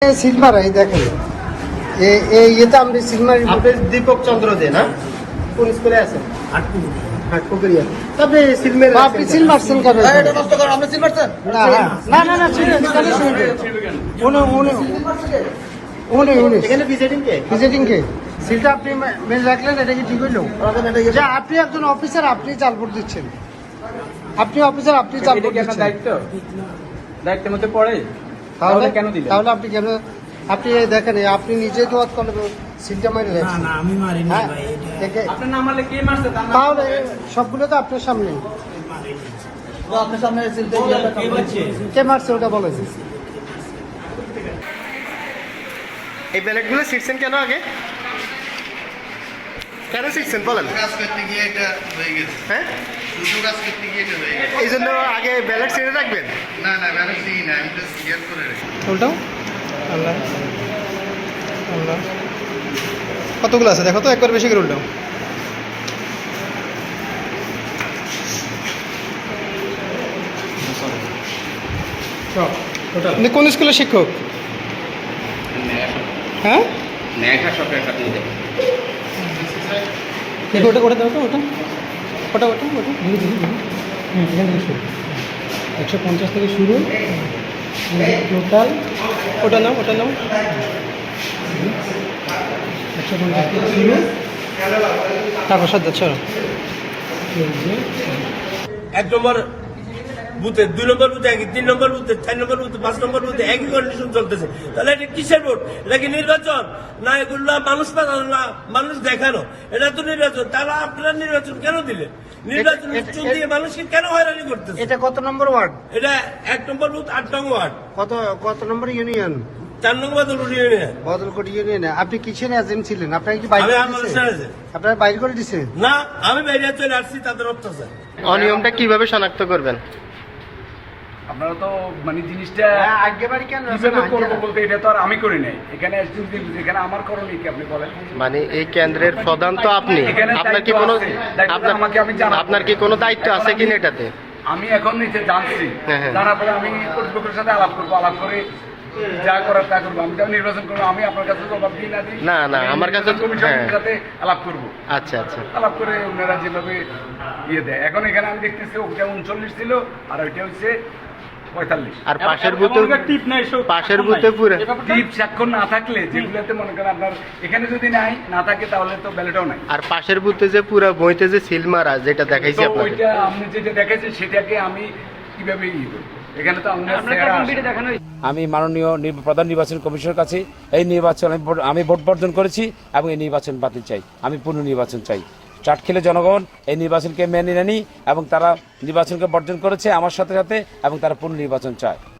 সিলমার এই দেখেন ইয়েতে আমরা সিলমার আপনি দীপক চন্দ্র দে না কোন স্কুলে আছেন হাটপুকুরিয়া তবে সিলমের আপনি সিল মারছেন কেন এটা নষ্ট করো আপনি সিল মারছেন না না না না উনি এখানে ভিজিটিং কে ভিজিটিং কে সিলটা আপনি মেনে রাখলেন, এটা কি ঠিক হইলো? যে আপনি একজন অফিসার, আপনি চালপোট দিচ্ছেন, আপনি অফিসার, আপনি চালপোট দিচ্ছেন। দায়িত্বের মধ্যে পড়ে তাহলে কেন দিলেন? তাহলে আপনি কেন, আপনি দেখেন আপনি নিজে তো করলে সিলটা মারি না না আমি মারিনি হ্যাঁ, ভাই এটা দেখে- আপনার নাম মারলে কে মারছে তার নাম তাহলে সবগুলো তো আপনার সামনে, আপনার সামনে সিলতে কে বলছে কে মারছে ওটা বলেন। এই ব্যালেটগুলো শিখছেন কেন আগে? কেন শিখছেন বলেন? কাজ করতে গিয়ে এটা হয়ে গেছে। হ্যাঁ, দুটো কাজ করতে গিয়ে এটা হয়ে গেছে। এই জন্য আগে ব্যালেট ছেড়ে রাখবেন। না না ব্যালেন্স দিই না, আমি জাস্ট ক্লিয়ার করে রেখেছি। উল্টাও আল্লাহ আল্লাহ, কতগুলো আছে দেখো তো, একবার বেশি করে উল্টাও। আপনি কোন স্কুলের শিক্ষক? হ্যাঁ ওটা ওটা দাও তো, ওটা ওটা ওটা ওটা ধীরে ধীরে ধীরে এখান থেকে শুরু 150 থেকে শুরু টোটাল, ওটা নাও 150 থেকে শুরু, তারপর সাত যাচ্ছে। এক নম্বর বুথে, 2 নম্বর বুথে একই, 3 নম্বর বুথে, 4 নম্বর বুথে, 5 নম্বর বুথে একই কন্ডিশন চলতেছে। তাহলে এটা কিসের ভোট? এটা কি নির্বাচন? না এগুলো মানুষ পাঠানো, না মানুষ দেখানো। এটা তো নির্বাচন। তাহলে আপনারা নির্বাচন কেন দিলেন? নির্বাচন চুন দিয়ে মানুষকে কেন হয়রানি করতেছে? এটা কত নম্বর ওয়ার্ড? এটা 1 নম্বর বুথ, 8 নম্বর ওয়ার্ড, কত নম্বর ইউনিয়ন? 4 নম্বর ইউনিয়ন। বদলকোট ইউনিয়নে। আপনি কিসের এজেন্ট ছিলেন? আপনার কি বাইরে আমি করে আমার দিছে? সাথে আপনার বাইরে করে দিছে? না, আমি বাইরে চলে আসছি তাদের অত্যাচার। অনিয়মটা কিভাবে শনাক্ত করবেন? আপনারা তো মানে জিনিসটা আগে বাড়ি কেন কিভাবে করবো বলতে এটা তো আর আমি করি নাই। এখানে এখানে আমার করণীয় কি আপনি বলেন? মানে এই কেন্দ্রের প্রধান তো আপনি, এখানে আপনার কি দায়িত্ব কোনো আছে। দায়িত্বটা আমাকে আমি জানাবো। আপনার কি কোনো দায়িত্ব আছে কিনা এটাতে? আমি এখন নিচে জানছি, হ্যাঁ, হ্যাঁ। জানার পরে আমি কর্তৃপক্ষের সাথে আলাপ করবো, আলাপ করে যা করার তা করবো। আমি যখন নির্বাচন করবো আমি আপনার কাছে জবাব দিই না দিই, না, না, আমি আমার কাছে- নির্বাচন কমিশনের হ্যাঁ। সাথে আলাপ করবো। আচ্ছা আচ্ছা, আলাপ করে ওনারা যেভাবে দেয়। এখন এখানে আমি দেখতেছি ওটা 39 ছিল আর ওইটা হচ্ছে 45। আর পাশের বুথে পুরো টিপ স্বাক্ষর না থাকলে যেগুলোতে মনে করেন আপনার এখানে যদি না থাকে তাহলে তো ব্যালেটও নাই। আর পাশের বুথে যে পুরো বইতে যে সিল মারা যেটা দেখাইছি তো আপনাকে, ওইটা আপনি যেটা দেখাইছেন সেটাকে আমি কিভাবে করব? এখানে তো আমি মাননীয় প্রধান নির্বাচন কমিশনের কাছে এই নির্বাচন আমি ভোট বর্জন করেছি এবং এই নির্বাচন বাতিল চাই। আমি পুনর্নির্বাচন চাই। চাটখিলে জনগণ এই নির্বাচনকে মেনে নেয়নি এবং তারা নির্বাচনকে বর্জন করেছে আমার সাথে সাথে, এবং তারা পুনর্নির্বাচন চায়।